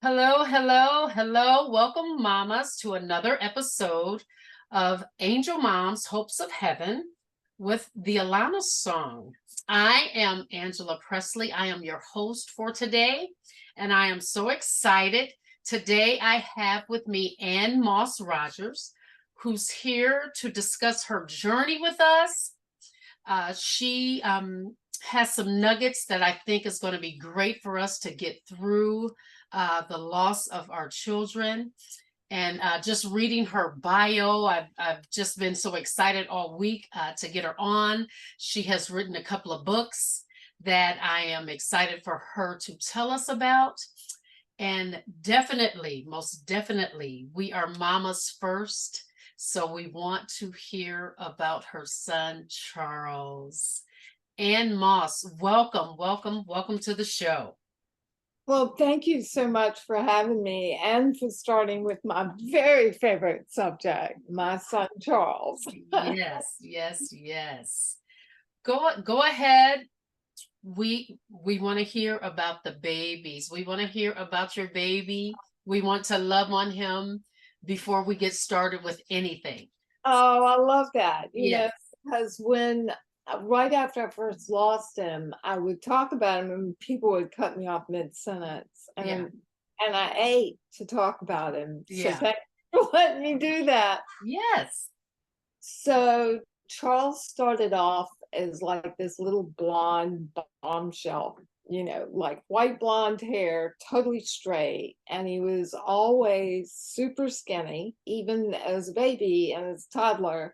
Hello, hello, hello. Welcome, mamas, to another episode of Angel Mom's Hopes of Heaven with the ALONNA'S song. I am Angela Presley. I am your host for today, and I am so excited. Today, I have with me AnneMoss Rogers, who's here to discuss her journey with us. She has some nuggets that I think is going to be great for us to get through the loss of our children. And just reading her bio, I've just been so excited all week to get her on. She has written a couple of books that I am excited for her to tell us about. And definitely, most definitely, we are mamas first. So we want to hear about her son, Charles. AnneMoss, welcome, welcome, welcome to the show. Well, thank you so much for having me and for starting with my very favorite subject, my son, Charles. Yes, yes, yes. Go ahead. We want to hear about the babies. We want to hear about your baby. We want to love on him before we get started with anything. Oh, I love that. Yes. Because when right after I first lost him, I would talk about him and people would cut me off mid-sentence. Yeah. And I ate to talk about him. So Yeah. thank you for letting me do that. Yes. So Charles started off as like this little blonde bombshell, like white blonde hair, totally straight. And he was always super skinny, even as a baby and as a toddler,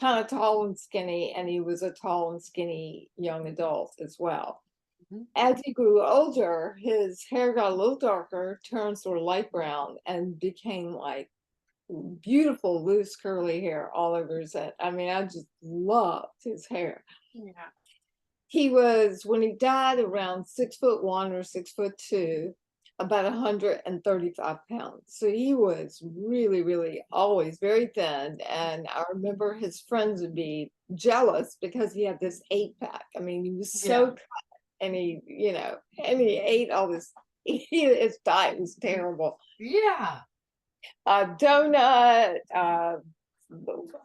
kind of tall and skinny. And he was a tall and skinny young adult as well. Mm-hmm. As he grew older, his hair got a little darker, turned sort of light brown, and became like beautiful loose curly hair all over his head. I mean, I just loved his hair. Yeah. He was, when he died, around 6'1" or 6'2", about 135 pounds. So he was really, really always very thin. And I remember his friends would be jealous because he had this 8-pack. I mean, he was so cut, and he ate all this. His diet was terrible. Yeah. Donut,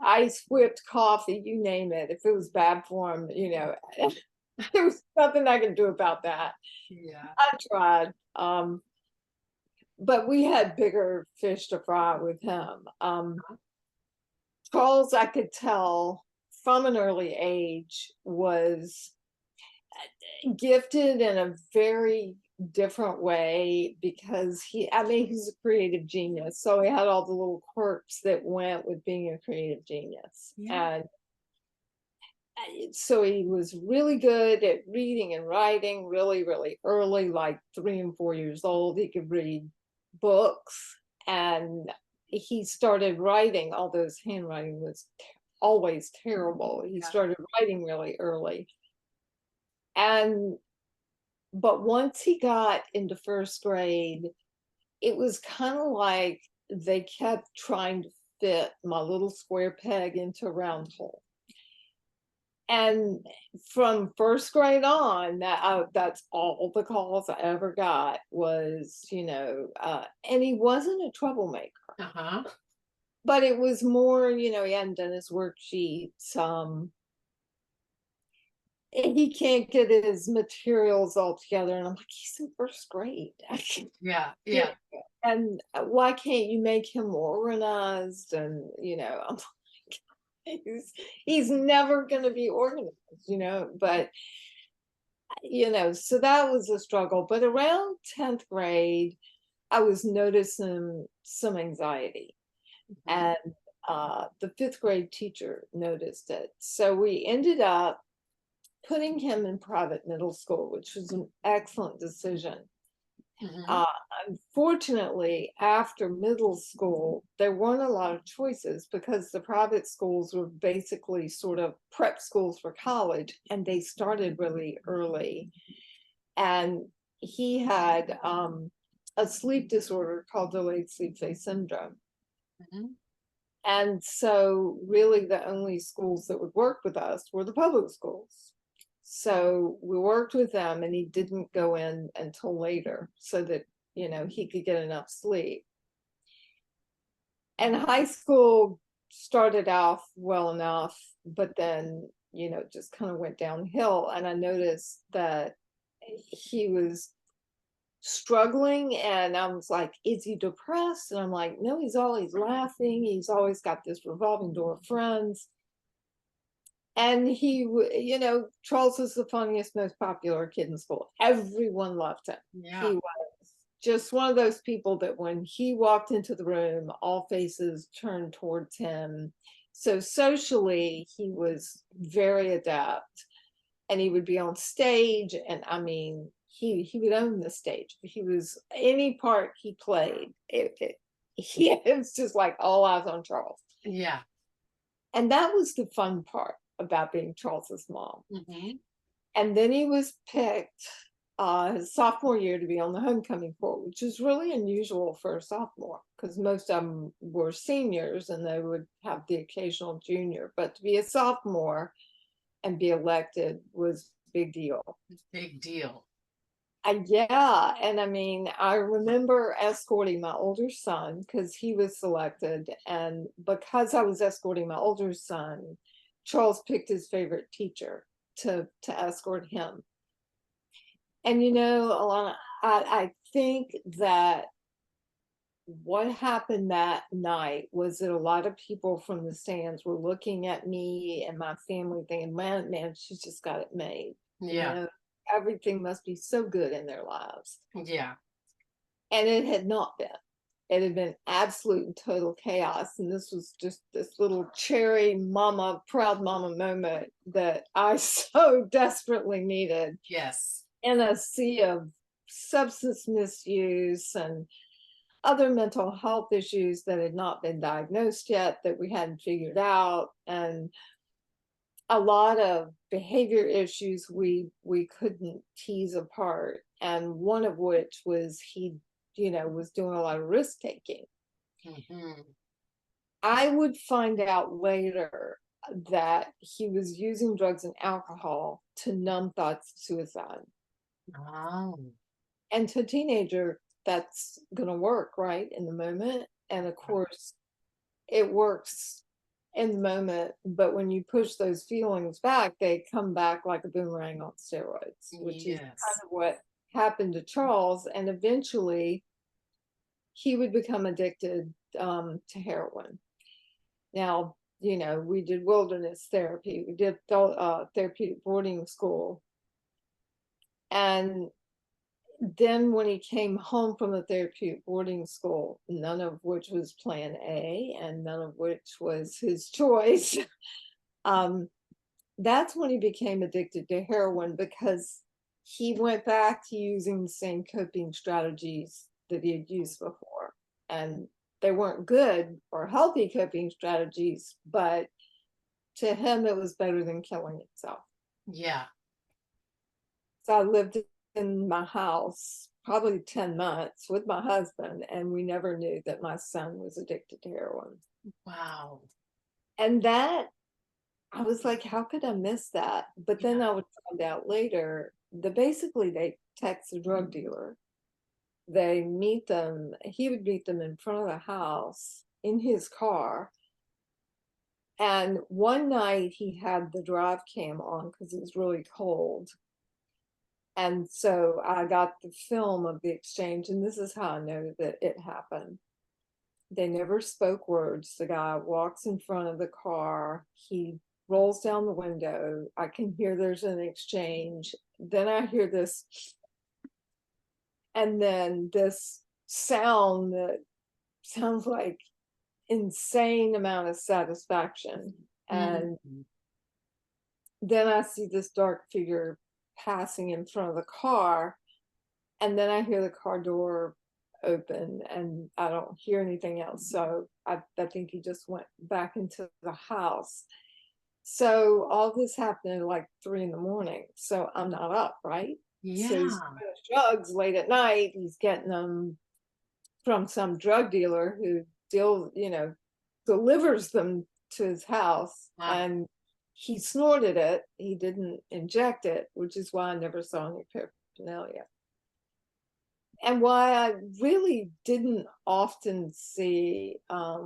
ice whipped coffee, you name it. If it was bad for him, there was nothing I could do about that. Yeah. I tried. But we had bigger fish to fry with him. Charles, I could tell from an early age, was gifted in a very different way because he's a creative genius. So he had all the little quirks that went with being a creative genius. Yeah. And so he was really good at reading and writing really, really early, like 3 and 4 years old. He could read books, and he started writing, although his handwriting was always terrible. He started writing really early. But once he got into first grade, it was kind of like they kept trying to fit my little square peg into a round hole. And from first grade on, that's all the calls I ever got was, and he wasn't a troublemaker. Uh-huh. But it was more, he hadn't done his worksheets. He can't get his materials all together. And I'm like, he's in first grade. Yeah. Yeah. And why can't you make him organized? And, I'm like, he's never going to be organized, but, so that was a struggle. But around 10th grade, I was noticing some anxiety. And the 5th grade teacher noticed it. So we ended up putting him in private middle school, which was an excellent decision. Mm-hmm. Unfortunately, after middle school, there weren't a lot of choices because the private schools were basically sort of prep schools for college, and they started really early. And he had a sleep disorder called delayed sleep phase syndrome. Mm-hmm. And so really the only schools that would work with us were the public schools. So we worked with them, and he didn't go in until later, so that he could get enough sleep. And high school started off well enough, but then, just kind of went downhill. And I noticed that he was struggling, and I was like, is he depressed? And I'm like, no, he's always laughing. He's always got this revolving door of friends. And Charles was the funniest, most popular kid in school. Everyone loved him. Yeah. He was just one of those people that when he walked into the room, all faces turned towards him. So socially, he was very adept, and he would be on stage. And I mean, he would own the stage. He was any part he played. It was just like all eyes on Charles. Yeah. And that was the fun part about being Charles's mom. Mm-hmm. And then he was picked his sophomore year to be on the homecoming court, which is really unusual for a sophomore because most of them were seniors and they would have the occasional junior. But to be a sophomore and be elected was a big deal. Big deal. Yeah. And I mean, I remember escorting my older son because he was selected. And because I was escorting my older son, Charles picked his favorite teacher to escort him. And Alana, I think that what happened that night was that a lot of people from the stands were looking at me and my family thinking, man, she's just got it made. Yeah. Everything must be so good in their lives. Yeah. And it had not been. It had been absolute and total chaos. And this was just this little cherry mama, proud mama moment that I so desperately needed. Yes. In a sea of substance misuse and other mental health issues that had not been diagnosed yet, that we hadn't figured out, and a lot of behavior issues we couldn't tease apart, and one of which was he was doing a lot of risk taking. Mm-hmm. I would find out later that he was using drugs and alcohol to numb thoughts of suicide. Oh. And to a teenager, that's going to work, right, in the moment. And of course, it works in the moment, but when you push those feelings back, they come back like a boomerang on steroids, which is kind of what happened to Charles. And eventually, he would become addicted to heroin. Now, we did wilderness therapy, we did therapeutic boarding school. And then when he came home from the therapeutic boarding school, none of which was plan A and none of which was his choice, that's when he became addicted to heroin, because he went back to using the same coping strategies that he had used before. And they weren't good or healthy coping strategies, but to him, it was better than killing himself. Yeah. So I lived in my house probably 10 months with my husband, and we never knew that my son was addicted to heroin. Wow. And that, I was like, how could I miss that? But then I would find out later that basically they text the drug dealer. They meet them, he would meet them in front of the house in his car. And one night he had the drive cam on because it was really cold. And so I got the film of the exchange, and this is how I know that it happened. They never spoke words. The guy walks in front of the car. He rolls down the window. I can hear there's an exchange. Then I hear this, and then this sound that sounds like insane amount of satisfaction. And then I see this dark figure passing in front of the car, and then I hear the car door open, and I don't hear anything else. So I think he just went back into the house. So all this happened at like 3 a.m. So I'm not up, right? Yeah. So he's drugs late at night. He's getting them from some drug dealer who delivers them to his house. Wow. And he snorted it. He didn't inject it, which is why I never saw any paraphernalia. and why I really didn't often see a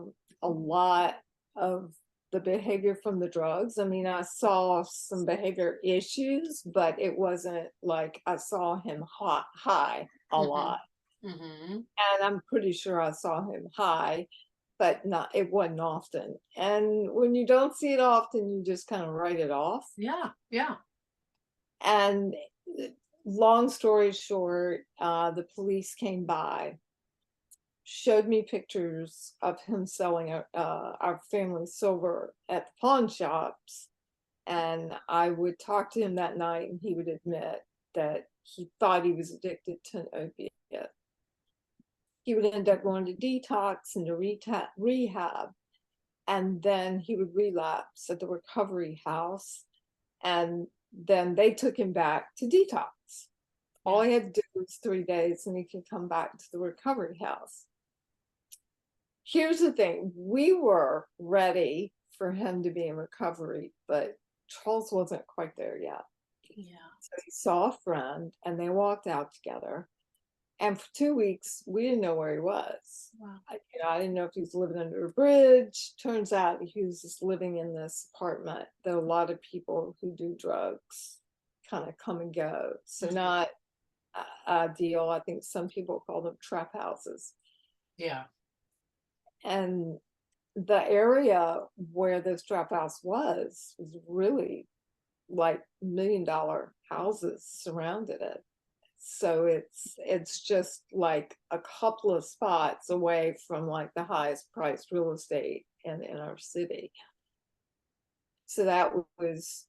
lot of the behavior from the drugs. I mean, I saw some behavior issues, but it wasn't like I saw him high a lot. Mm-hmm. And I'm pretty sure I saw him high, but not, it wasn't often. And when you don't see it often, you just kind of write it off. Yeah, yeah. And long story short, the police came by, showed me pictures of him selling our family silver at the pawn shops. And I would talk to him that night, and he would admit that he thought he was addicted to an opiate. He would end up going to detox and to rehab, and then he would relapse at the recovery house, and then they took him back to detox. All he had to do was 3 days, and he could come back to the recovery house. Here's the thing, we were ready for him to be in recovery, but Charles wasn't quite there yet. Yeah. So he saw a friend, and they walked out together. And for 2 weeks, we didn't know where he was. Wow. I didn't know if he was living under a bridge. Turns out he was just living in this apartment that a lot of people who do drugs kind of come and go. So not ideal. I think some people call them trap houses. Yeah. And the area where this trap house was really like $1 million houses surrounded it. So it's just like a couple of spots away from like the highest priced real estate in our city. So that was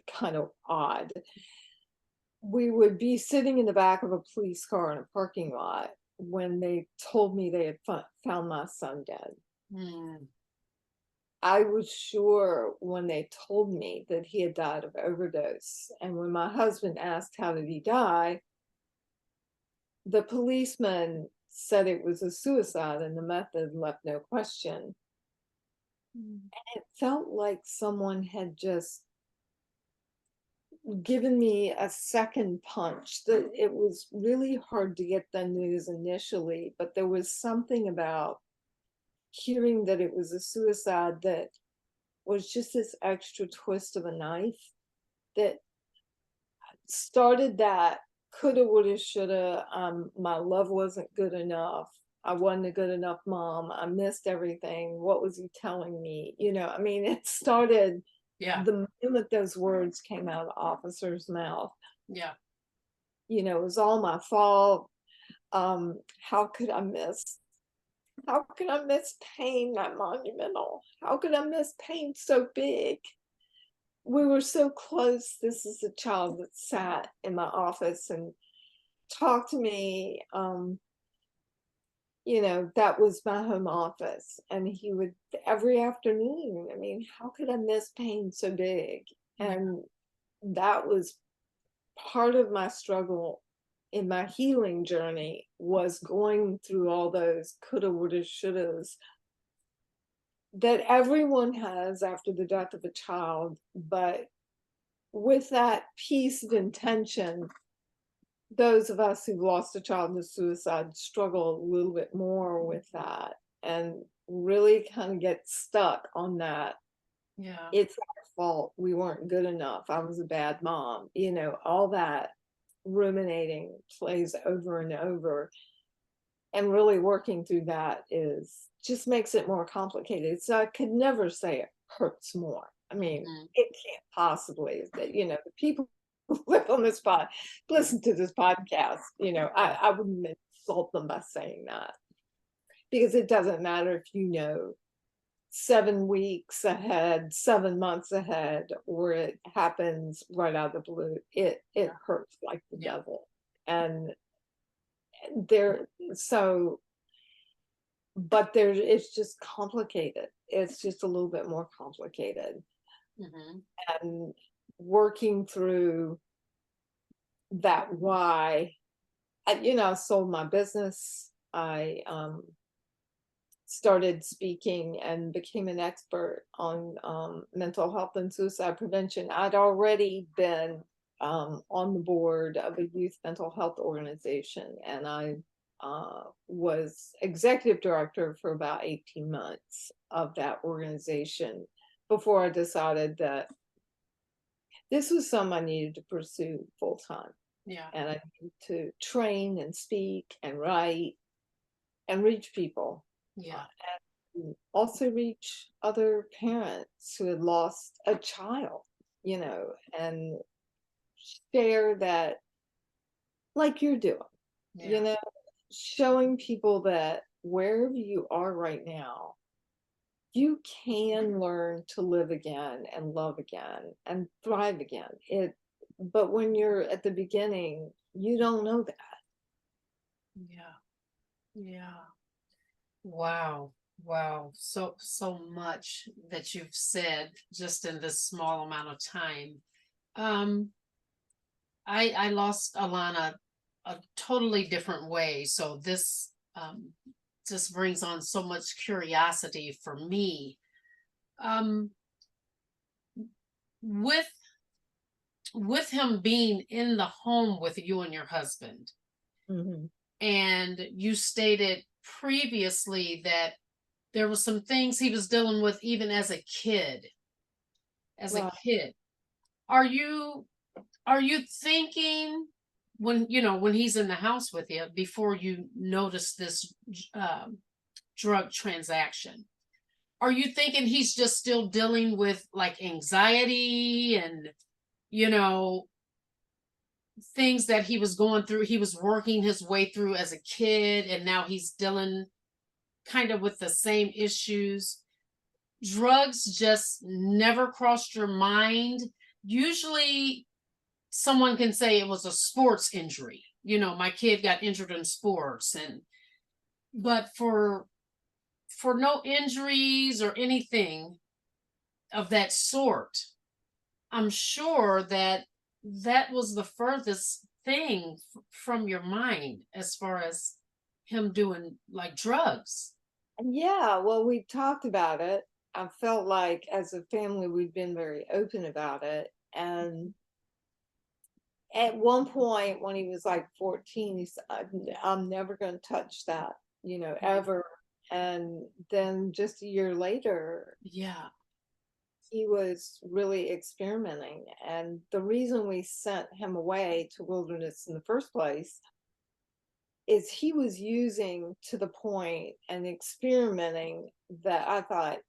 kind of odd. We would be sitting in the back of a police car in a parking lot when they told me they had found my son dead. Mm. I was sure when they told me that he had died of overdose. And when my husband asked, how did he die? The policeman said it was a suicide, and the method left no question. And it felt like someone had just given me a second punch. That it was really hard to get the news initially, but there was something about hearing that it was a suicide that was just this extra twist of a knife that started that coulda, woulda, shoulda. My love wasn't good enough. I wasn't a good enough mom. I missed everything. What was he telling me? I mean, it started the moment those words came out of the officer's mouth. Yeah. It was all my fault. How could I miss pain that monumental? How could I miss pain so big? We were so close. This is a child that sat in my office and talked to me. That was my home office. And he would, every afternoon, I mean, how could I miss pain so big? And that was part of my struggle in my healing journey, was going through all those coulda, woulda, shouldas that everyone has after the death of a child. But with that piece of intention, those of us who've lost a child to suicide struggle a little bit more with that, and really kind of get stuck on that. Yeah. It's our fault. We weren't good enough. I was a bad mom. All that ruminating plays over and over. And really working through that just makes it more complicated. So I could never say it hurts more. I mean, it can't possibly. The people who live on this listen to this podcast. I wouldn't insult them by saying that, because it doesn't matter if 7 weeks ahead, 7 months ahead, or it happens right out of the blue. It hurts like the devil. And it's just complicated. It's just a little bit more complicated. And working through that why, I sold my business. I started speaking and became an expert on mental health and suicide prevention. I'd already been on the board of a youth mental health organization, and I was executive director for about 18 months of that organization before I decided that this was something I needed to pursue full time. Yeah. And I needed to train and speak and write and reach people. Yeah. And also reach other parents who had lost a child, and share that, like you're doing, Yeah. showing people that wherever you are right now, you can learn to live again and love again and thrive again. But when you're at the beginning, you don't know that. Yeah. Yeah. Wow. Wow. So much that you've said just in this small amount of time. Um, I lost Alana a totally different way. So this just brings on so much curiosity for me. Um, with him being in the home with you and your husband, Mhm. and you stated previously that there were some things he was dealing with even as a kid. Right. Are you thinking when he's in the house with you before you notice this drug transaction, are you thinking he's just still dealing with like anxiety and you know things that he was going through, he was working his way through as a kid, and now he's dealing kind of with the same issues? Drugs just never crossed your mind? Usually someone can say it was a sports injury, my kid got injured in sports, but for no injuries or anything of that sort, I'm sure that was the furthest thing from your mind as far as him doing like drugs. Yeah, well, we talked about it. I felt like as a family, we'd been very open about it. And at one point, when he was like 14, he said, I'm never going to touch that, ever. And then just a year later, Yeah. he was really experimenting. And the reason we sent him away to Wilderness in the first place is he was using to the point and experimenting that I thought,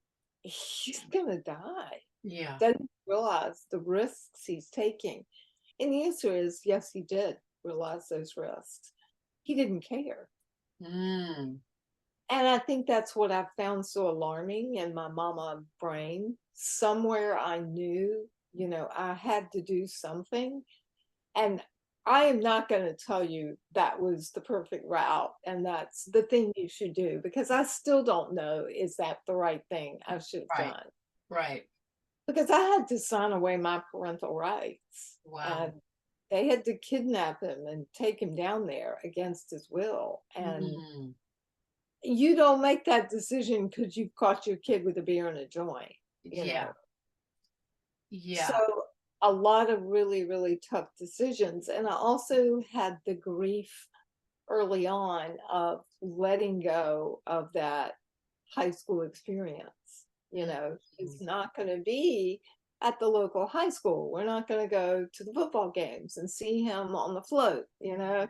he's gonna die. Yeah. Doesn't realize the risks he's taking. And the answer is yes, he did realize those risks. He didn't care. Mm. And I think that's what I found so alarming in my mama brain. Somewhere I knew, I had to do something. And I am not going to tell you that was the perfect route and that's the thing you should do, because I still don't know, is that the right thing I should have Right. done? Right. Because I had to sign away my parental rights. Wow. And they had to kidnap him and take him down there against his will. And Mm. you don't make that decision because you've caught your kid with a beer and a joint, Yeah. So Yeah. a lot of really, really tough decisions. And I also had the grief early on of letting go of that high school experience. He's Mm. not going to be at the local high school. We're not going to go to the football games and see him on the float. Wow.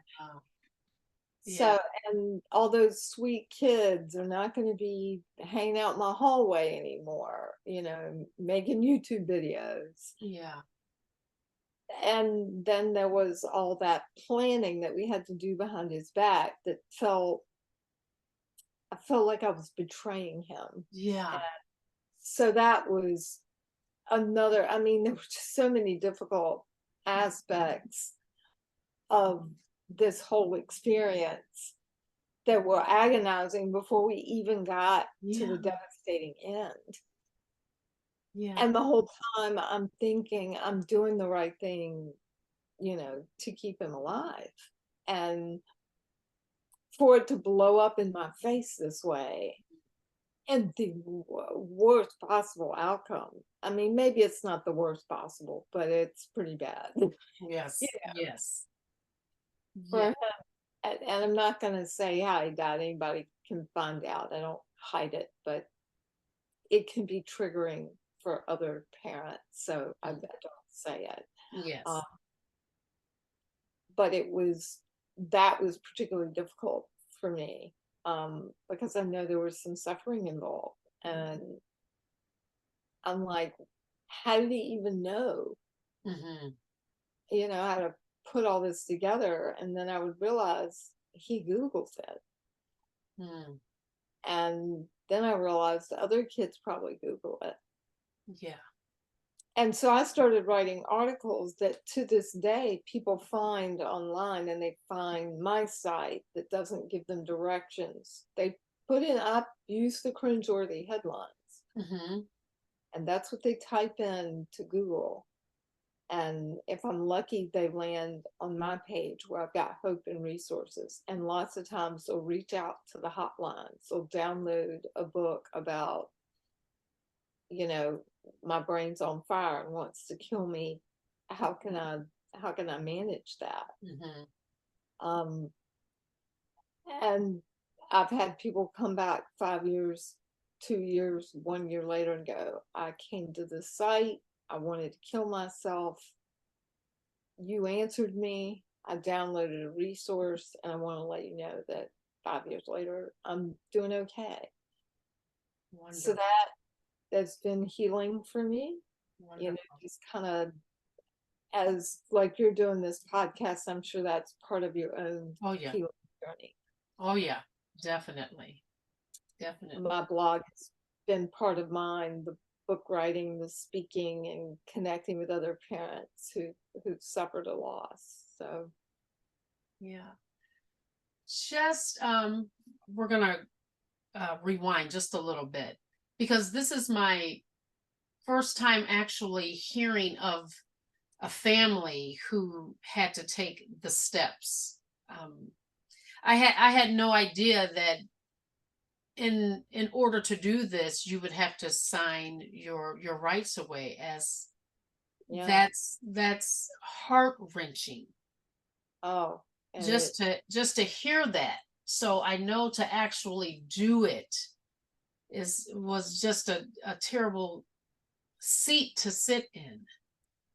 Yeah. So, and all those sweet kids are not going to be hanging out in my hallway anymore, making YouTube videos. Yeah. And then there was all that planning that we had to do behind his back that I felt like I was betraying him. Yeah. So that was another, I mean, there were just so many difficult aspects of this whole experience that were agonizing before we even got to Yeah. the devastating end. Yeah. And the whole time I'm thinking I'm doing the right thing, to keep him alive. And for it to blow up in my face this way and the worst possible outcome. I mean, maybe it's not the worst possible, but it's pretty bad. Yes. Yeah, Yes. for Yeah. him. And I'm not going to say how he died. Anybody can find out. I don't hide it, but it can be triggering for other parents. So I don't say it. Uh, Yes. but that was particularly difficult for me, because I know there was some suffering involved. And I'm like, how did he even know, Hmm. how to put all this together? And then I would realize he Googles it. Mm. And then I realized other kids probably Google it. Yeah. And so I started writing articles that to this day people find online, and they find my site that doesn't give them directions. They put in, I use the cringeworthy headlines, Hmm. and that's what they type in to Google. And if I'm lucky, they land on my page where I've got hope and resources. And lots of times they'll reach out to the hotlines. They'll download a book about, my brain's on fire and wants to kill me. How can I manage that? Hmm. Um, and I've had people come back 5 years, 2 years, 1 year later and go, I came to the site. I wanted to kill myself. You answered me. I downloaded a resource, and I want to let you know that 5 years later, I'm doing okay. So Wonderful. that's been healing for me, Wonderful. just kind of, as like you're doing this podcast, I'm sure that's part of your own Oh yeah. healing journey. Oh yeah. Definitely. Definitely. My blog has been part of mine, the book writing, the speaking, and connecting with other parents who've suffered a loss. So Yeah. Just we're gonna rewind just a little bit, because this is my first time actually hearing of a family who had to take the steps. Um, I had no idea that in order to do this, you would have to sign your rights away. As yeah. that's heart wrenching, Oh, and just to hear that. So I know to actually do it was just a terrible seat to sit in.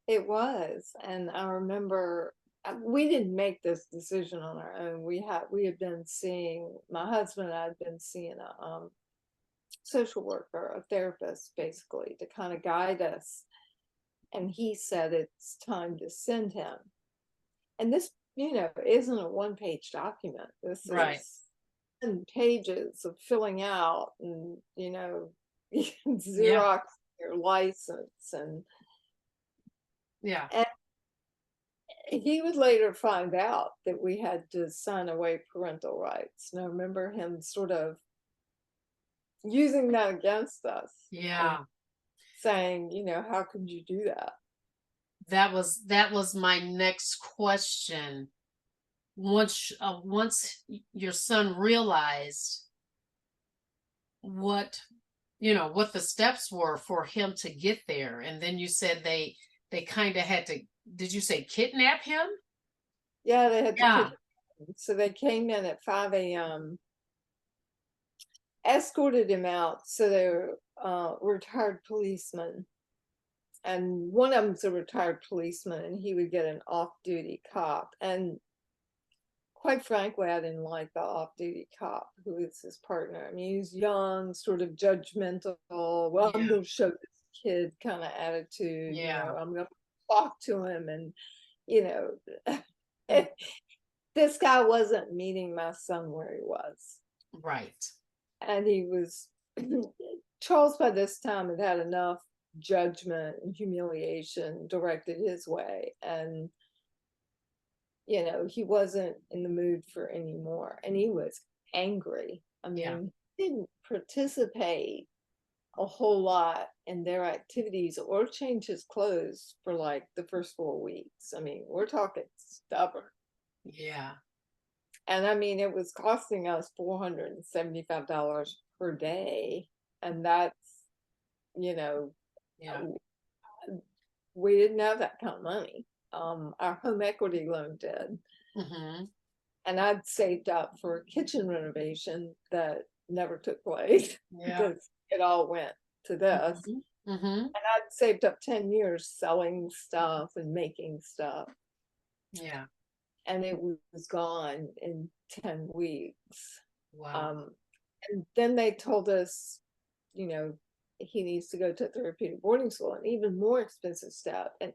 it was. And I remember, we didn't make this decision on our own. We had been seeing, my husband and I had been seeing a social worker, a therapist, basically, to kind of guide us. And he said it's time to send him. And this, isn't a one-page document. This Right. is 10 pages of filling out, and you can Yeah. Xerox your license. Yeah. And he would later find out that we had to sign away parental rights. And I remember him sort of using that against us and Yeah. saying, how could you do that? That was my next question. Once your son realized what what the steps were for him to get there, and then you said they kind of had to, did you say kidnap him? Yeah, they had to Yeah. kidnap him. So they came in at 5 a.m., escorted him out. So they were retired policemen. And one of them's a retired policeman, and he would get an off-duty cop. And quite frankly, I didn't like the off-duty cop who was his partner. I mean, he was young, sort of judgmental. Well, I'm Yeah. going to show this kid kind of attitude. Yeah. I'm going to talk to him, and you know, Mm. this guy wasn't meeting my son where he was, Right. and he was. Charles by this time had had enough judgment and humiliation directed his way, and he wasn't in the mood for any more, and he was angry. I Yeah. mean, he didn't participate a whole lot in their activities or change his clothes for like the first 4 weeks. I mean, we're talking stubborn. Yeah. And I mean, it was costing us $475 per day. And that's, you know, Yeah. we didn't have that kind of money. Our home equity loan did. Mm-hmm. And I'd saved up for a kitchen renovation that never took place Yeah. because it all went to this. Mm-hmm. Mm-hmm. And I'd saved up 10 years selling stuff and making stuff. Yeah. And it was gone in 10 weeks. Wow. And then they told us, you know, he needs to go to a therapeutic boarding school, an even more expensive step. And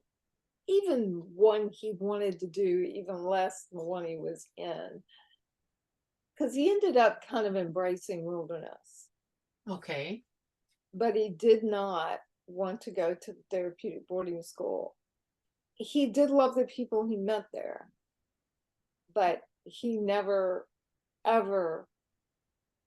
even one he wanted to do even less than the one he was in. Because he ended up kind of embracing wilderness. Okay. But he did not want to go to the therapeutic boarding school. He did love the people he met there, but he never, ever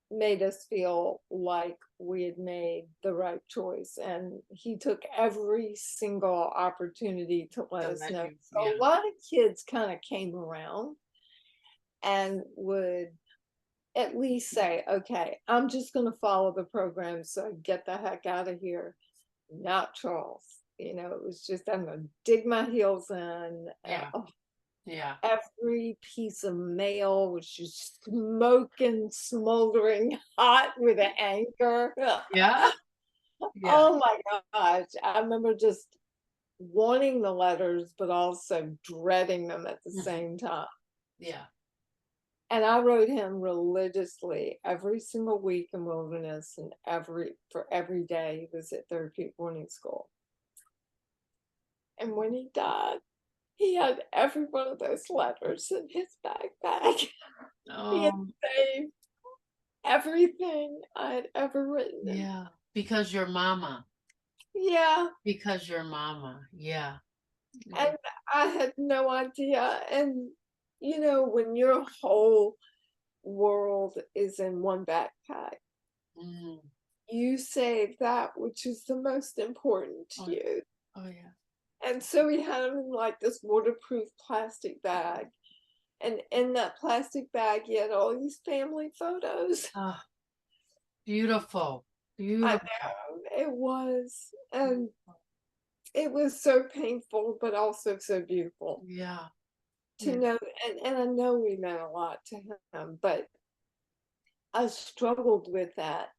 made us feel like we had made the right choice. And he took every single opportunity to let us know. So Yeah. a lot of kids kind of came around and would at least say, okay, I'm just going to follow the program so I get the heck out of here. Not Charles. You know, it was just, I'm going to dig my heels in. Yeah. Yeah. Every piece of mail was just smoking, smoldering hot with an anchor. Yeah. Yeah. Oh my gosh. I remember just wanting the letters, but also dreading them at the same time. Yeah. And I wrote him religiously every single week in wilderness and for every day he was at therapeutic boarding school. And when he died, he had every one of those letters in his backpack. He had Oh, saved everything I had ever written. yeah. Because your mama. Yeah. Because your mama. Yeah. And I had no idea. And, you know, when your whole world is in one backpack, you save that which is the most important to you. Oh, yeah. And so we had him in like this waterproof plastic bag. And in that plastic bag, he had all these family photos. Oh, beautiful. I Beautiful. know it was. And it was so painful, but also so beautiful. Yeah. To know, and I know we meant a lot to him, but I struggled with that.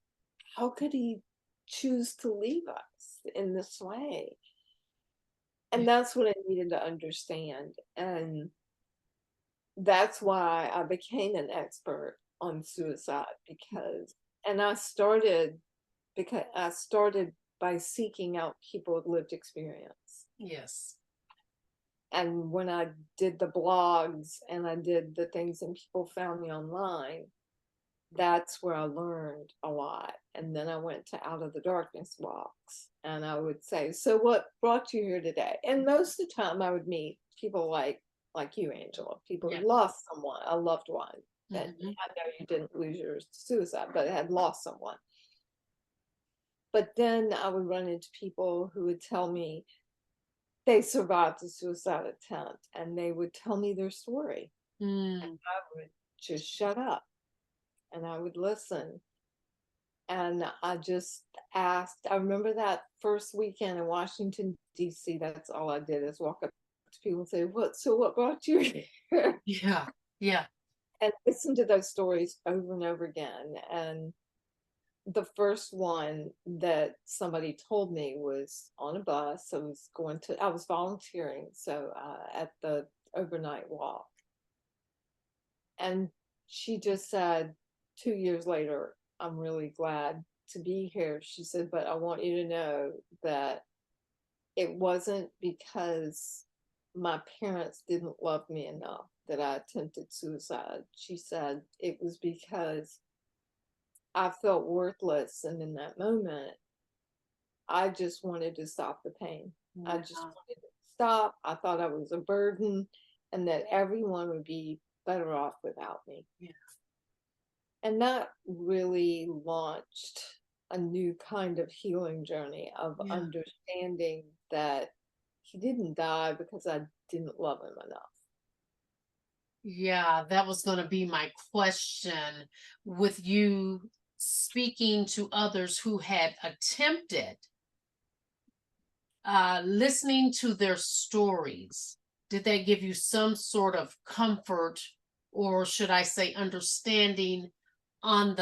How could he choose to leave us in this way? And that's what I needed to understand. And that's why I became an expert on suicide and I started by seeking out people with lived experience. Yes. And when I did the blogs and I did the things and people found me online, that's where I learned a lot. And then I went to Out of the Darkness walks and I would say, so what brought you here today? And most of the time I would meet people like you, Angela, people who lost someone, a loved one. That I know you didn't lose yours to suicide, but had lost someone. But then I would run into people who would tell me they survived a suicide attempt and they would tell me their story. And I would just shut up and I would listen. And I just asked, I remember that first weekend in Washington, D.C., that's all I did is walk up to people and say, what brought you here? Yeah. Yeah. And listen to those stories over and over again. And the first one that somebody told me was on a bus. I was volunteering. So at the overnight walk. And she just said 2 years later, I'm really glad to be here. She said, but I want you to know that it wasn't because my parents didn't love me enough that I attempted suicide. She said it was because I felt worthless. And in that moment, I just wanted to stop the pain. I just wanted to stop. I thought I was a burden and that everyone would be better off without me. Yeah. And that really launched a new kind of healing journey of understanding that he didn't die because I didn't love him enough. Yeah, that was going to be my question with you speaking to others who had attempted, listening to their stories, did that give you some sort of comfort, or should I say understanding, on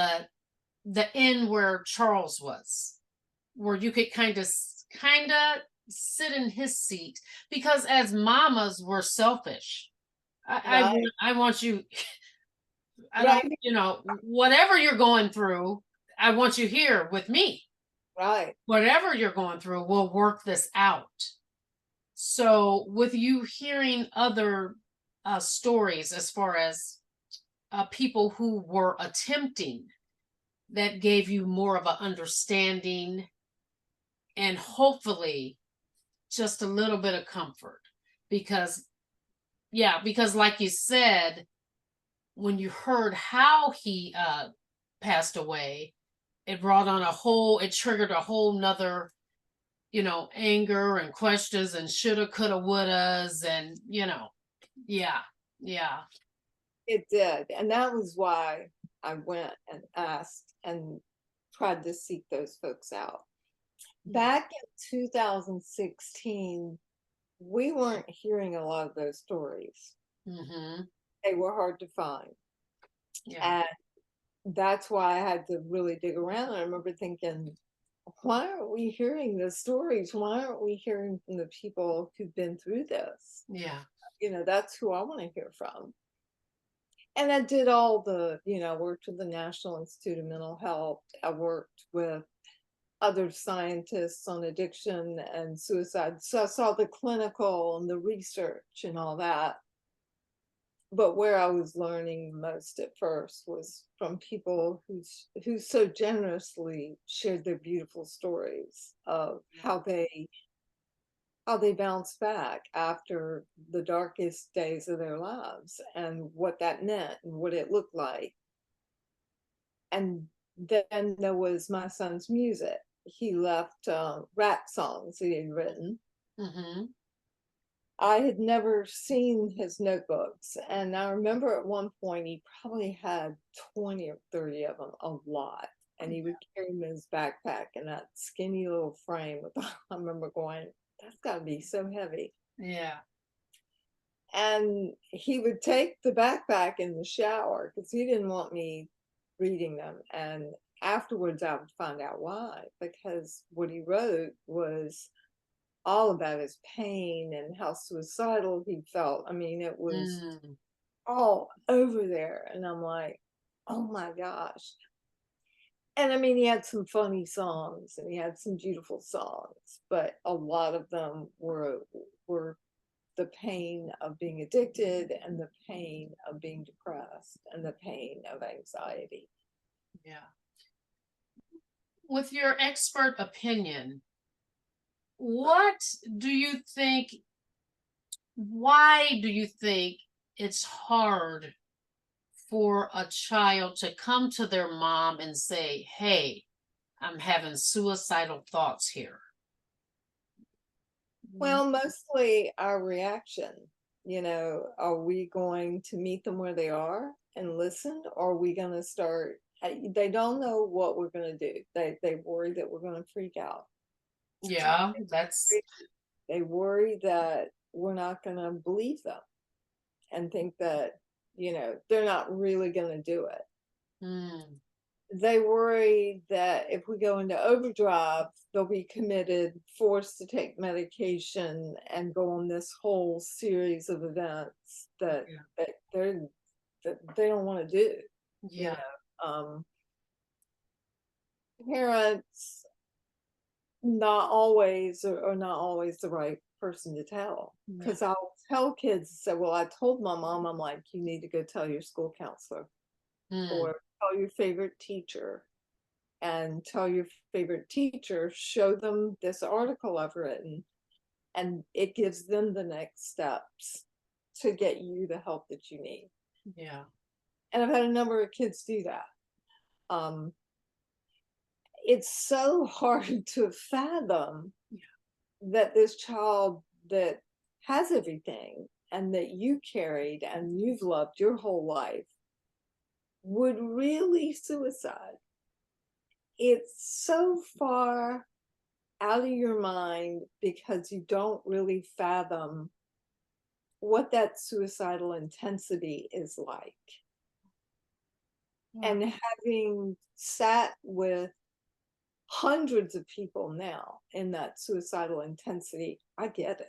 the end where Charles was, where you could kind of sit in his seat? Because as mamas, we're selfish. Right, I want you. I don't, right, whatever you're going through, I want you here with me. right. Whatever you're going through, we'll work this out. So, with you hearing other stories as far as people who were attempting, that gave you more of an understanding and hopefully just a little bit of comfort. Because, yeah, because like you said, when you heard how he passed away, it triggered a whole nother, anger and questions and shoulda, coulda, wouldas, and yeah, yeah. It did. And that was why I went and asked and tried to seek those folks out. Back in 2016, we weren't hearing a lot of those stories. Mm-hmm. They were hard to find. Yeah. And that's why I had to really dig around. And I remember thinking, why aren't we hearing the stories? Why aren't we hearing from the people who've been through this? Yeah. That's who I want to hear from. And I did all worked with the National Institute of Mental Health. I worked with other scientists on addiction and suicide. So I saw the clinical and the research and all that. But where I was learning most at first was from people who so generously shared their beautiful stories of how they bounced back after the darkest days of their lives and what that meant and what it looked like. And then there was my son's music. He left rap songs he had written. Mm-hmm. I had never seen his notebooks. And I remember at one point he probably had 20 or 30 of them, a lot. And he would carry them in his backpack in that skinny little frame with I remember going, that's gotta be so heavy. Yeah. And he would take the backpack in the shower because he didn't want me reading them. And afterwards I would find out why, because what he wrote was all about his pain and how suicidal he felt. I mean, it was Mm. all over there. And I'm like, oh my gosh. And I mean, he had some funny songs and he had some beautiful songs, but a lot of them were the pain of being addicted and the pain of being depressed and the pain of anxiety. Yeah. With your expert opinion, what do you think? Why do you think it's hard for a child to come to their mom and say, "Hey, I'm having suicidal thoughts here"? Well, mostly our reaction. Are we going to meet them where they are and listen, or are we going to start? They don't know what we're going to do. They worry that we're going to freak out. Yeah, that's They worry that we're not going to believe them and think that they're not really going to do it. mm, They worry that if we go into overdrive, they'll be committed, forced to take medication, and go on this whole series of events that yeah, they're that they don't want to do. You yeah, know, parents not always or not always the right person to tell, yeah. because I'll tell kids, say, well, I told my mom, I'm like, you need to go tell your school counselor Mm, or tell your favorite teacher, and tell your favorite teacher, show them this article I've written, and it gives them the next steps to get you the help that you need. yeah, And I've had a number of kids do that. um, it's so hard to fathom that this child that has everything and that you carried and you've loved your whole life would really suicide. it's so far out of your mind because you don't really fathom what that suicidal intensity is like. Yeah. And having sat with hundreds of people now in that suicidal intensity, I get it.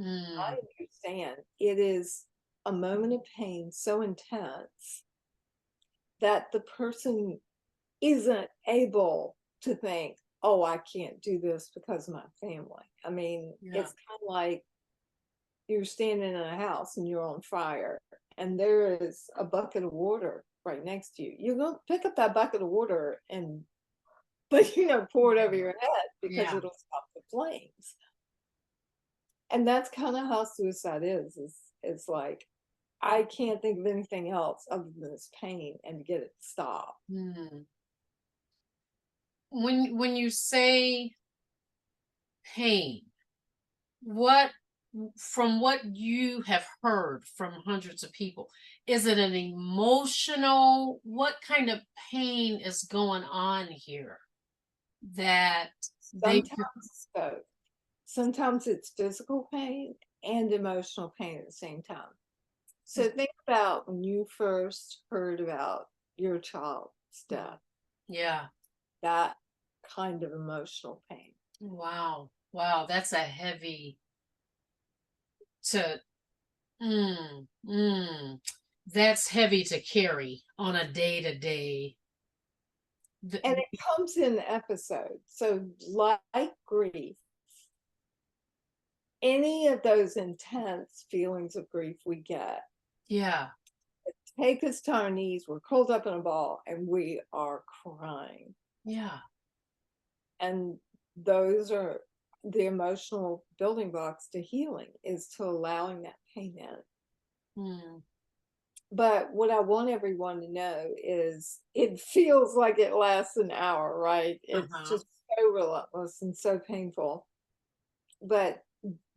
I understand. It is a moment of pain so intense that the person isn't able to think, oh, I can't do this because of my family. I mean, Yeah. it's kind of like you're standing in a house and you're on fire and there is a bucket of water right next to you. You're going to pick up that bucket of water and, but pour it over your head because Yeah. it'll stop the flames. And that's kind of how suicide is. It's like, I can't think of anything else other than this pain and to get it to stop. When you say pain, what from what you have heard from hundreds of people, is it an emotional, what kind of pain is going on here that they Sometimes it's both. Sometimes it's physical pain and emotional pain at the same time. So think about when you first heard about your child's death, yeah. that kind of emotional pain. Wow, that's a heavy to that's heavy to carry on a day to day. And it comes in episodes. So like grief, any of those intense feelings of grief we get, Yeah. take us to our knees, we're curled up in a ball and we are crying. Yeah. And those are the emotional building blocks to healing, is to allowing that pain in. But what I want everyone to know is it feels like it lasts an hour, right? It's just so relentless and so painful. But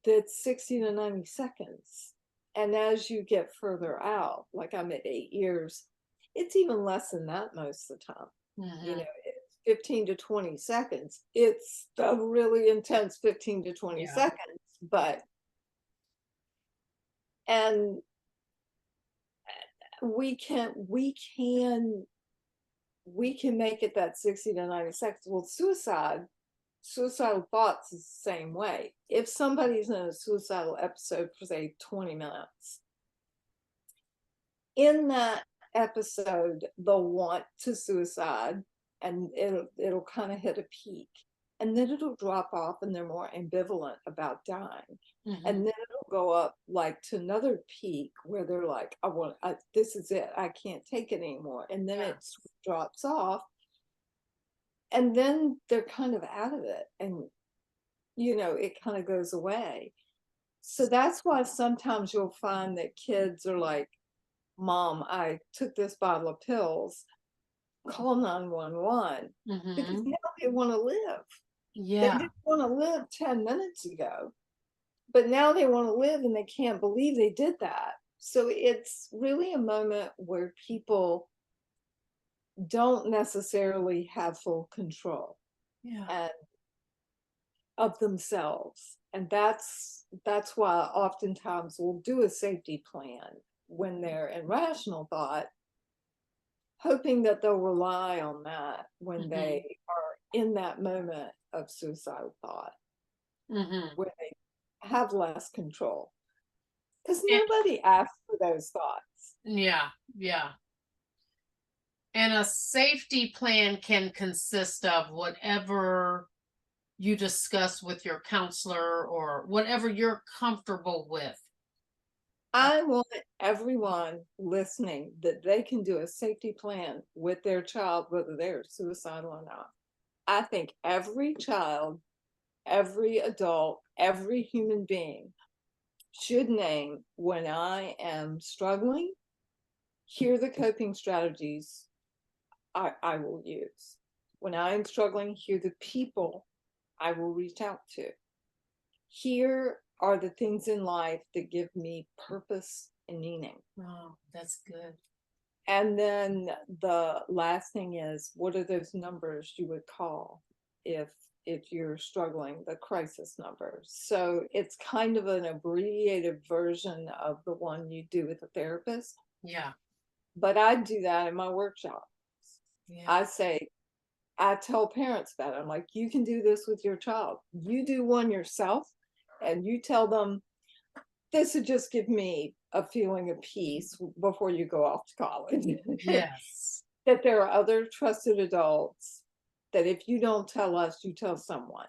that's 60 to 90 seconds. And as you get further out, like I'm at 8 years, it's even less than that most of the time. It's 15 to 20 seconds. It's a really intense 15 to 20 seconds, but and we can make it that 60 to 90 seconds. Well, suicidal thoughts is the same way. If somebody's in a suicidal episode for say 20 minutes, in that episode they'll want to suicide and it'll kind of hit a peak, and then it'll drop off and they're more ambivalent about dying. And then it'll go up like to another peak where they're like, this is it, I can't take it anymore, and then it drops off, and then they're kind of out of it, and it kind of goes away. So that's why sometimes you'll find that kids are like, Mom, I took this bottle of pills, call 911, because now they want to live. They didn't want to live 10 minutes ago, but now they want to live and they can't believe they did that. So it's really a moment where people don't necessarily have full control and of themselves. And that's why oftentimes we'll do a safety plan when they're in rational thought, hoping that they'll rely on that when they are in that moment of suicidal thought, where they have less control. Because nobody asks for those thoughts. Yeah. And a safety plan can consist of whatever you discuss with your counselor or whatever you're comfortable with. I want everyone listening that they can do a safety plan with their child, whether they're suicidal or not. I think every child, every adult, every human being should name, when I am struggling, here are the coping strategies I will use. When I am struggling, here are the people I will reach out to. Here are the things in life that give me purpose and meaning. Oh, that's good. And then the last thing is, what are those numbers you would call if you're struggling, the crisis numbers? So it's kind of an abbreviated version of the one you do with a therapist. Yeah. But I do that in my workshop. Yeah. I tell parents about it. I'm like, you can do this with your child. You do one yourself, and you tell them, this would just give me a feeling of peace before you go off to college. Yes. That there are other trusted adults that if you don't tell us, you tell someone.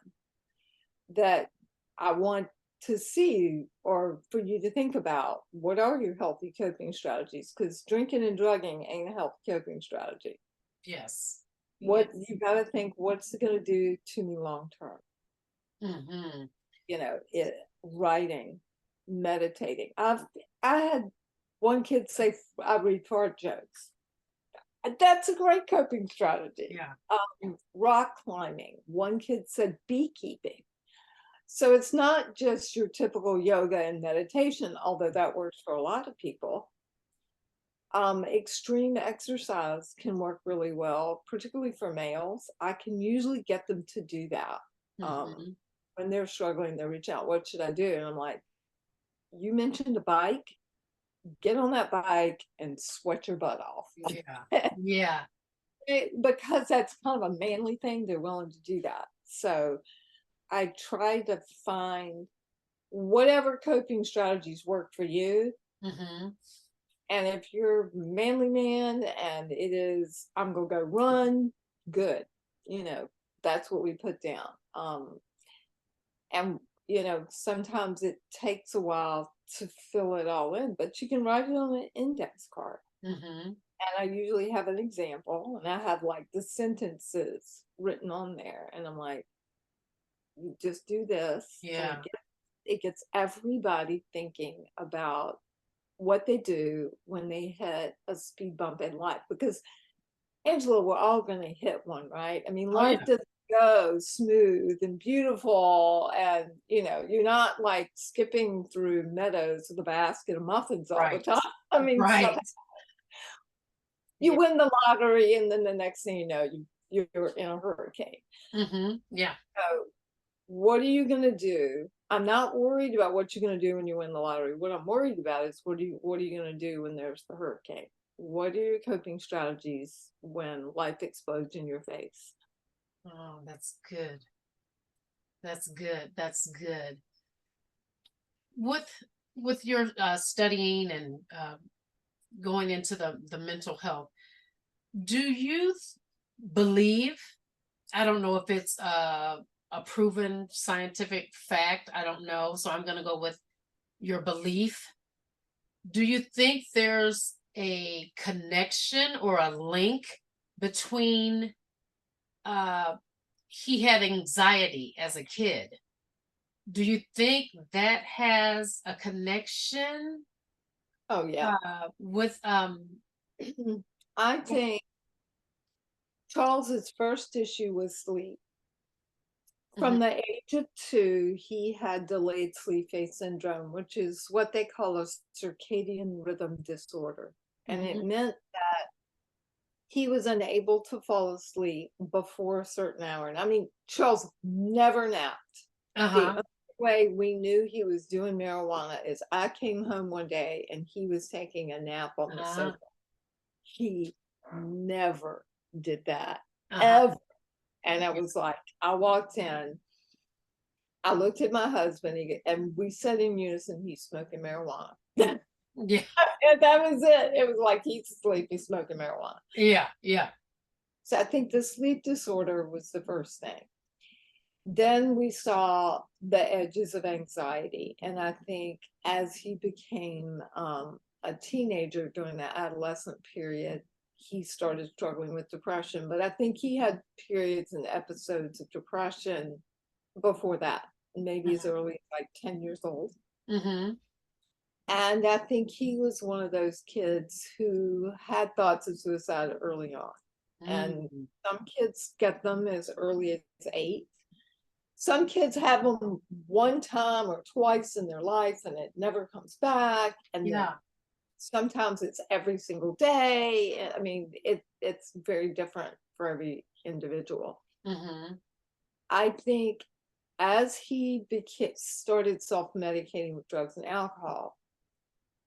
That I want to see, or for you to think about, what are your healthy coping strategies? Because drinking and drugging ain't a healthy coping strategy. Yes. What you got to think, what's it going to do to me long term? Mm-hmm. You know, writing, meditating. I had one kid say, I read fart jokes. That's a great coping strategy. Yeah. Rock climbing. One kid said beekeeping. So it's not just your typical yoga and meditation, although that works for a lot of people. Extreme exercise can work really well, particularly for males. I can usually get them to do that. Mm-hmm. When they're struggling, they reach out, what should I do? And I'm like, you mentioned a bike, get on that bike and sweat your butt off. Yeah. Yeah. Because that's kind of a manly thing, they're willing to do that. So I try to find whatever coping strategies work for you. Mm-hmm. And if you're a manly man and it is, I'm going to go run, good. You know, that's what we put down. And, you know, sometimes it takes a while to fill it all in, but you can write it on an index card. Mm-hmm. And I usually have an example, and I have like the sentences written on there. And I'm like, you just do this. Yeah. And it gets everybody thinking about what they do when they hit a speed bump in life. Because, Angela, we're all going to hit one, right? I mean, life doesn't go smooth and beautiful. And, you know, you're not like skipping through meadows with a basket of muffins all the time. I mean, you win the lottery, and then the next thing you know, you're in a hurricane. Mm-hmm. Yeah. So what are you going to do? I'm not worried about what you're going to do when you win the lottery. What I'm worried about is what are you going to do when there's the hurricane? What are your coping strategies when life explodes in your face? Oh, that's good. That's good. That's good. With your studying and going into the mental health, do you believe? I don't know if it's a proven scientific fact. I don't know, so I'm going to go with your belief. Do you think there's a connection or a link between he had anxiety as a kid? Do you think that has a connection? Oh yeah. With I think Charles's first issue was sleep. From the age of 2, he had delayed sleep phase syndrome, which is what they call a circadian rhythm disorder. And it meant that he was unable to fall asleep before a certain hour. And I mean, Charles never napped. The only way we knew he was doing marijuana is I came home one day and he was taking a nap on the sofa. He never did that, ever. And I was like, I walked in, I looked at my husband, and we said in unison, he's smoking marijuana. Yeah. And that was it. It was like, he's asleep, he's smoking marijuana. Yeah, yeah. So I think the sleep disorder was the first thing. Then we saw the edges of anxiety. And I think as he became a teenager during that adolescent period, he started struggling with depression. But I think he had periods and episodes of depression before that, maybe as early as like 10 years old. And I think he was one of those kids who had thoughts of suicide early on. And some kids get them as early as 8. Some kids have them one time or twice in their life and it never comes back. And then Sometimes it's every single day. I mean, it's very different for every individual. Mm-hmm. I think as he started self-medicating with drugs and alcohol,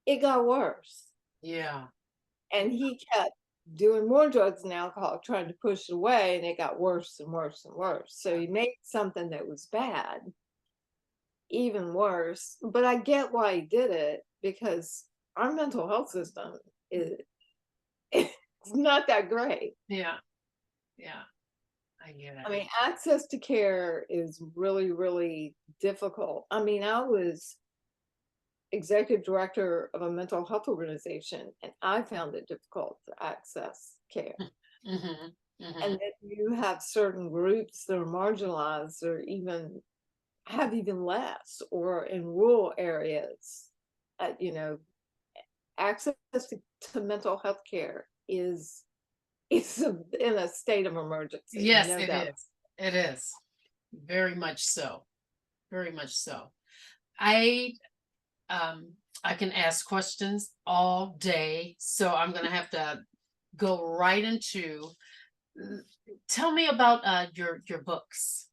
it got worse. Yeah. And he kept doing more drugs and alcohol, trying to push it away, and it got worse and worse and worse. So he made something that was bad even worse. But I get why he did it, because our mental health system is it's not that great. Yeah. Yeah. I get I it. mean, access to care is really, really difficult. I mean, I was executive director of a mental health organization, and I found it difficult to access care. Mm-hmm. Mm-hmm. And then you have certain groups that are marginalized, or even have even less, or in rural areas, you know, access to mental health care is in a state of emergency, Yes, no it doubt. is. It is. Very much so. Very much so. I um I can ask questions all day, so I'm gonna have to go right into tell me about your books.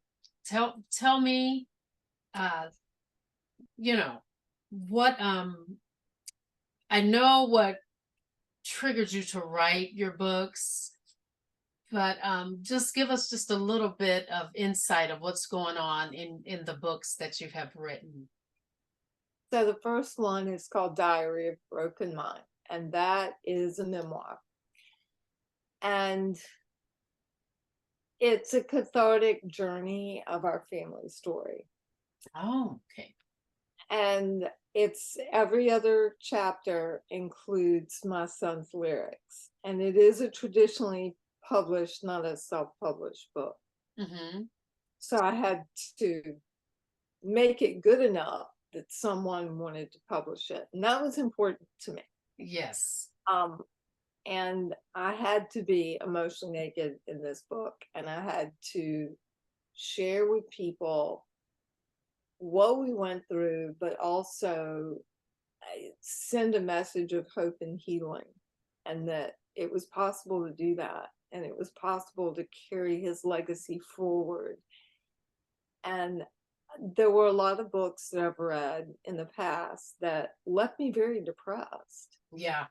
Tell me uh you know what I know what triggered you to write your books, but just give us just a little bit of insight of what's going on in the books that you have written. So the first one is called Diary of Broken Mind, and that is a memoir. And it's a cathartic journey of our family story. Oh, okay. And it's every other chapter includes my son's lyrics. And it is a traditionally published, not a self-published book. Mm-hmm. So I had to make it good enough that someone wanted to publish it. And that was important to me. Yes. Um, and I had to be emotionally naked in this book, and I had to share with people what we went through, but also send a message of hope and healing, and that it was possible to do that, and it was possible to carry his legacy forward. And there were a lot of books that I've read in the past that left me very depressed. Yeah.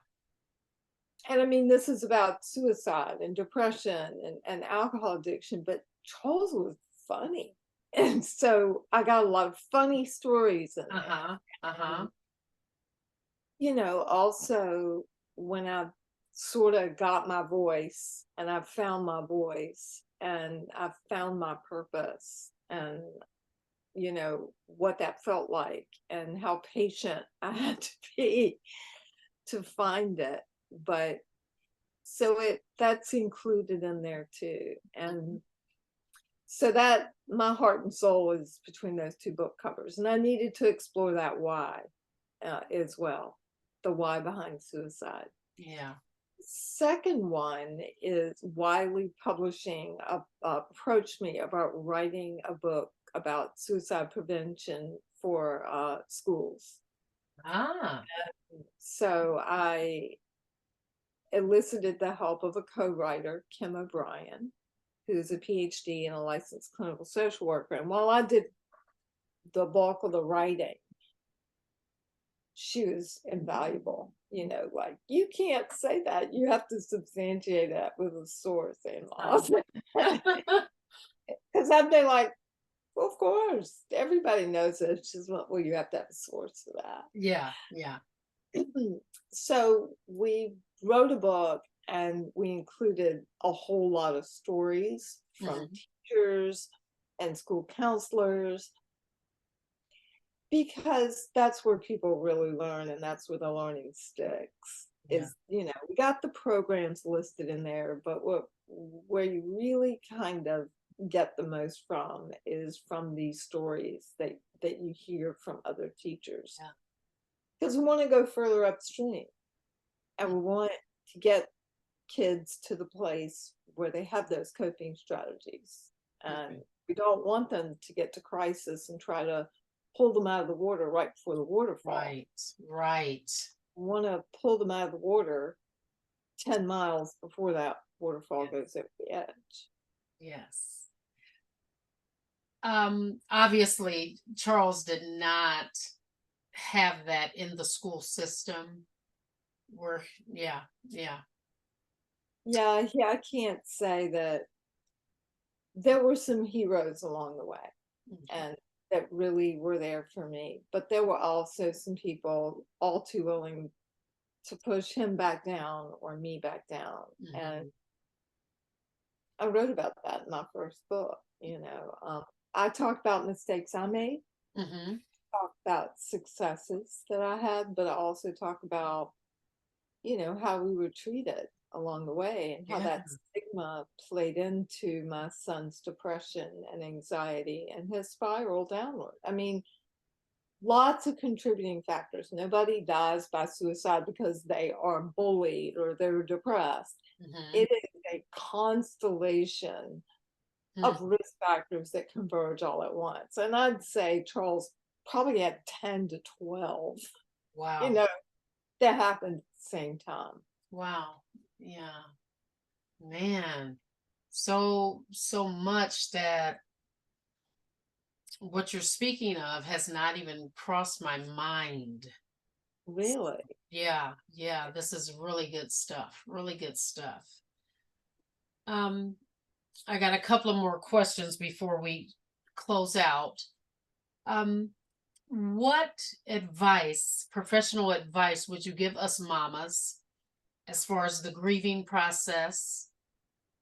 And I mean, this is about suicide and depression and alcohol addiction, but Charles was funny. And so I got a lot of funny stories in there. Uh-huh. Uh-huh. And, you know, also when I sort of got my voice, and I found my voice, and I found my purpose, and, you know, what that felt like, and how patient I had to be to find it. But so that's included in there too. And so that my heart and soul is between those two book covers, and I needed to explore that why as well, the why behind suicide. Yeah. Second one is Wiley Publishing approached me about writing a book about suicide prevention for schools. Ah. So I elicited the help of a co-writer, Kim O'Brien, who's a PhD and a licensed clinical social worker. And while I did the bulk of the writing, she was invaluable. You know, like, you can't say that. You have to substantiate that with a source, AnneMoss. Because I'd be like, well, of course, everybody knows it. She's like, well, you have to have a source for that. Yeah. Yeah. So we wrote a book, and we included a whole lot of stories from teachers and school counselors, because that's where people really learn, and that's where the learning sticks. Yeah. Is, you know, we got the programs listed in there, but where you really kind of get the most from is from these stories that you hear from other teachers. Yeah. Because we want to go further upstream, and we want to get kids to the place where they have those coping strategies. And we don't want them to get to crisis and try to pull them out of the water right before the waterfall. Right. Right. want to pull them out of the water 10 miles before that waterfall goes over the edge. Yes. Obviously, Charles did not have that in the school system. Where, yeah. Yeah, I can't say that there were some heroes along the way and that really were there for me, but there were also some people all too willing to push him back down or me back down. And I wrote about that in my first book. I talked about mistakes I made, talk about successes that I had, but I also talk about, how we were treated along the way and how Yeah. that stigma played into my son's depression and anxiety and his spiral downward. I mean, lots of contributing factors. Nobody dies by suicide because they are bullied or they're depressed. It is a constellation of risk factors that converge all at once. And I'd say Charles probably had 10 to 12, Wow. that happened at the same time. Wow. Yeah. Man. So much that what you're speaking of has not even crossed my mind. Really? Yeah. This is really good stuff. Really good stuff. I got a couple of more questions before we close out. What advice, professional advice, would you give us mamas as far as the grieving process,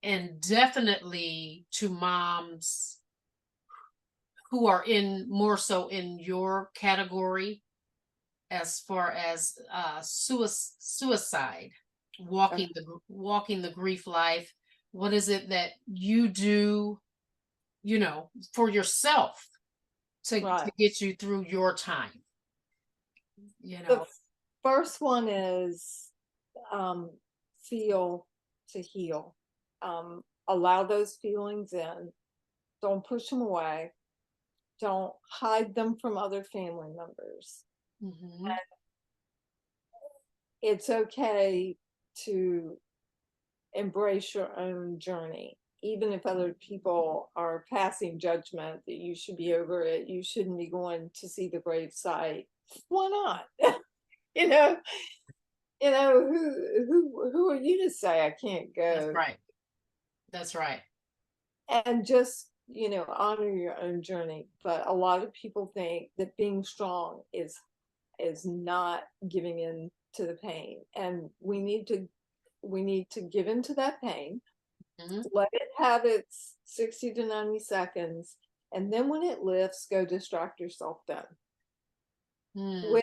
and definitely to moms who are in more so in your category as far as suicide, walking the grief life? What is it that you do, for yourself to get you through your time? The first one is feel to heal. Allow those feelings in. Don't push them away. Don't hide them from other family members. And it's okay to embrace your own journey, even if other people are passing judgment that you should be over it, you shouldn't be going to see the gravesite. Why not? Who are you to say I can't go? That's right. That's right. And just, honor your own journey. But a lot of people think that being strong is not giving in to the pain. And we need to give into that pain, let it have its 60 to 90 seconds, and then when it lifts, go distract yourself then. With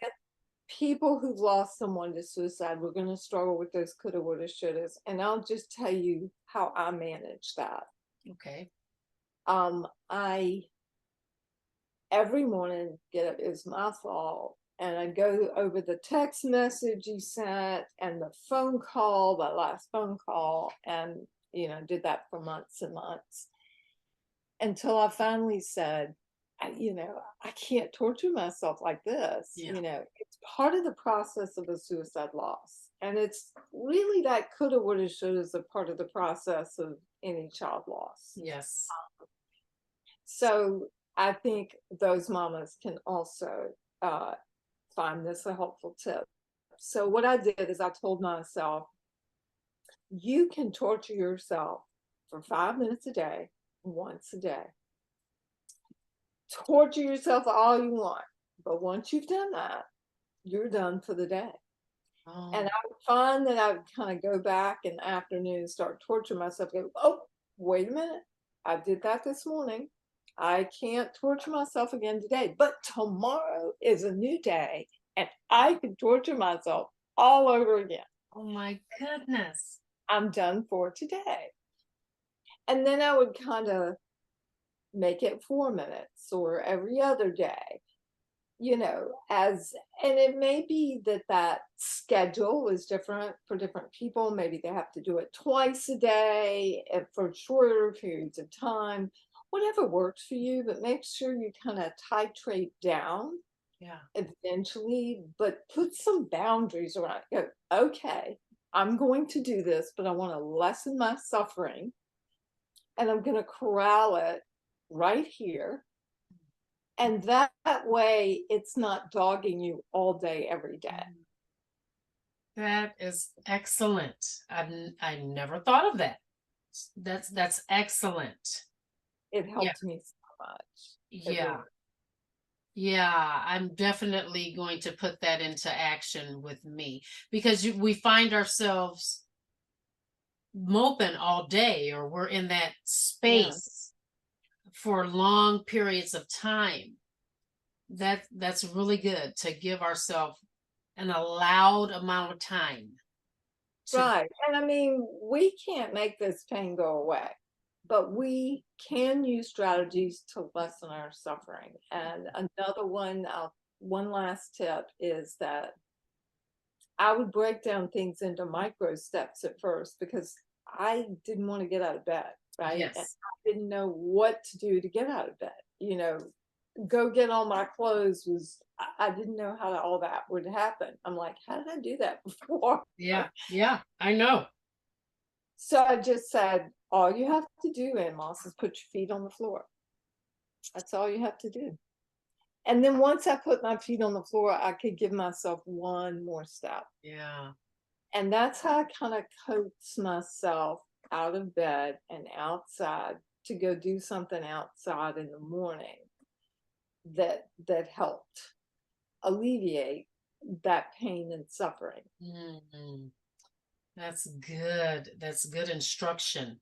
people who've lost someone to suicide, we're going to struggle with those coulda, woulda, shouldas. And I'll just tell you how I manage that. Okay. I every morning get up, it's my fault, and I go over the text message you sent and the phone call, the last phone call, and did that for months and months until I finally said, I can't torture myself like this. It's part of the process of a suicide loss. And it's really that coulda, woulda, shoulda is a part of the process of any child loss. Yes. So I think those mamas can also find this a helpful tip. So what I did is I told myself, you can torture yourself for 5 minutes a day, once a day. Torture yourself all you want. But once you've done that, you're done for the day. Oh. And I would find that I would kind of go back in the afternoon and start torturing myself. Go, oh, wait a minute. I did that this morning. I can't torture myself again today. But tomorrow is a new day, and I can torture myself all over again. Oh my goodness. I'm done for today. And then I would kind of make it 4 minutes or every other day, and it may be that schedule is different for different people. Maybe they have to do it twice a day for shorter periods of time, whatever works for you, but make sure you kind of titrate down Yeah. eventually, but put some boundaries around it. Go, okay, I'm going to do this, but I want to lessen my suffering, and I'm going to corral it right here. And that way, it's not dogging you all day, every day. That is excellent. I never thought of that. That's excellent. It Yeah. helped me so much. It Yeah. really, Yeah, I'm definitely going to put that into action with me because we find ourselves moping all day, or we're in that yeah. space for long periods of time. That's really good to give ourselves an allowed amount of time to. Right. And I mean, we can't make this pain go away, but we can use strategies to lessen our suffering. And another one, one last tip is that I would break down things into micro steps at first because I didn't want to get out of bed, right? And Yes. I didn't know what to do to get out of bed. Go get all my clothes was, I didn't know how all that would happen. I'm like, how did I do that before? Yeah. Yeah. I know. So I just said, all you have to do, AnneMoss, is put your feet on the floor. That's all you have to do. And then once I put my feet on the floor, I could give myself one more step. Yeah. And that's how I kind of coax myself out of bed and outside to go do something outside in the morning that helped alleviate that pain and suffering. Mhm. That's good. That's good instruction.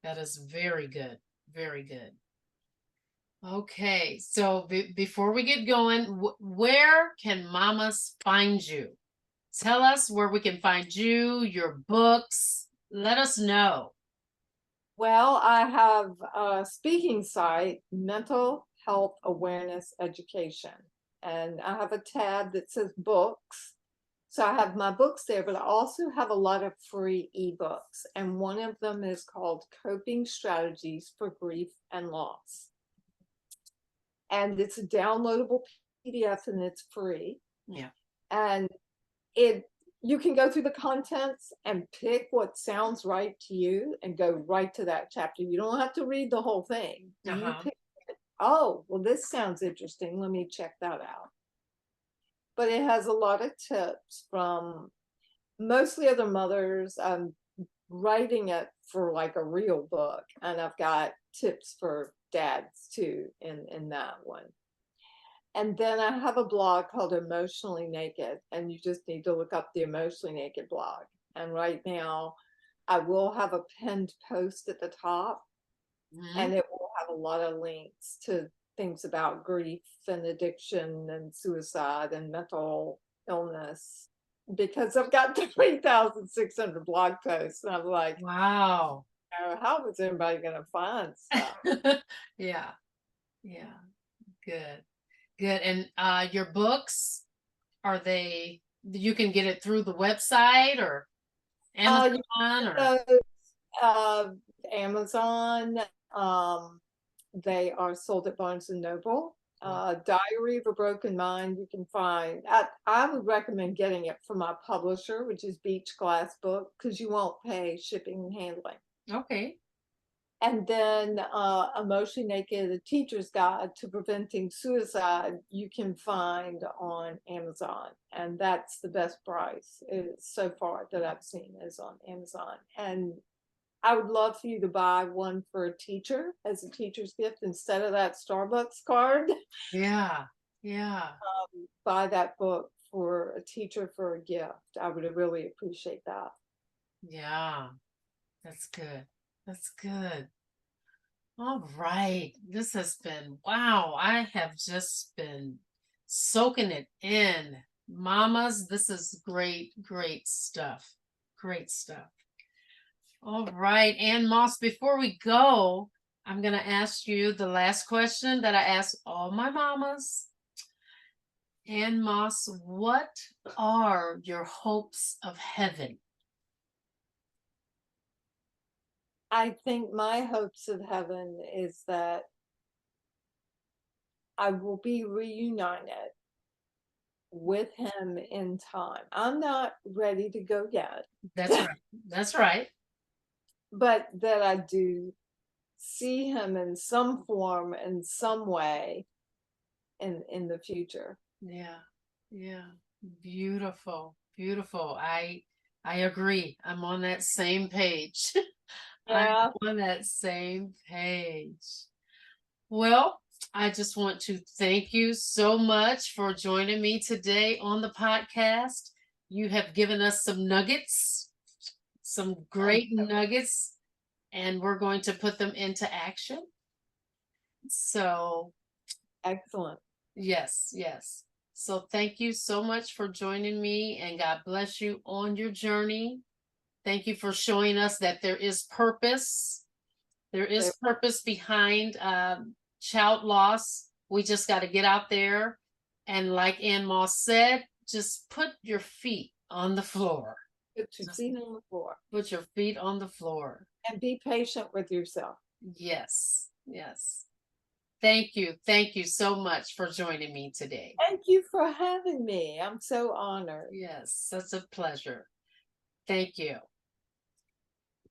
That is very good. Very good. Okay, so before we get going, where can mamas find you? Tell us where we can find you, your books. Let us know. Well, I have a speaking site, Mental Health Awareness Education, and I have a tab that says books. So I have my books there, but I also have a lot of free ebooks, and one of them is called Coping Strategies for Grief and Loss. And it's a downloadable PDF and it's free. Yeah. And it you can go through the contents and pick what sounds right to you and go right to that chapter. You don't have to read the whole thing. You Uh-huh. pick, oh, well, this sounds interesting. Let me check that out. But it has a lot of tips from mostly other mothers. I'm writing it for like a real book, and I've got tips for dads too in that one. And then I have a blog called Emotionally Naked, and you just need to look up the Emotionally Naked blog. And right now, I will have a pinned post at the top, Mhm. and it will have a lot of links to things about grief and addiction and suicide and mental illness because I've got 3,600 blog posts. And I'm like, Wow. oh, how is everybody going to find stuff? Yeah. Yeah. Good. Good. And your books, are they, you can get it through the website or Amazon You or? know, Amazon. Um, they are sold at Barnes and Noble. Diary of a Broken Mind, you can find. I would recommend getting it from my publisher, which is Beach Glass Book, because you won't pay shipping and handling. Okay. And then Emotionally Naked, a teacher's guide to preventing suicide, you can find on Amazon. And that's the best price so far that I've seen is on Amazon. And I would love for you to buy one for a teacher as a teacher's gift instead of that Starbucks card. Yeah. Yeah. Buy that book for a teacher for a gift. I would really appreciate that. Yeah. That's good. That's good. All right. This has been, wow. I have just been soaking it in. Mamas, this is great, great stuff. Great stuff. All right. AnneMoss, before we go, I'm going to ask you the last question that I ask all my mamas. AnneMoss, what are your hopes of heaven? I think my hopes of heaven is that I will be reunited with him in time. I'm not ready to go yet, That's right. That's right. but that I do see him in some form, in some way, in the future. Yeah. Yeah. Beautiful. Beautiful. I agree. I'm on that same page. I'm Yeah, on that same page. Well, I just want to thank you so much for joining me today on the podcast. You have given us some nuggets, some great nuggets, and we're going to put them into action. So, excellent. yes, yes. So, thank you so much for joining me, and God bless you on your journey. Thank you for showing us that there is purpose. There is purpose behind child loss. We just got to get out there. And like AnneMoss said, just put your feet on the floor. Put your feet on the floor Put your feet on the floor. and be patient with yourself. Yes, yes. Thank you. Thank you so much for joining me today. Thank you for having me. I'm so honored. Yes, such a pleasure. Thank you.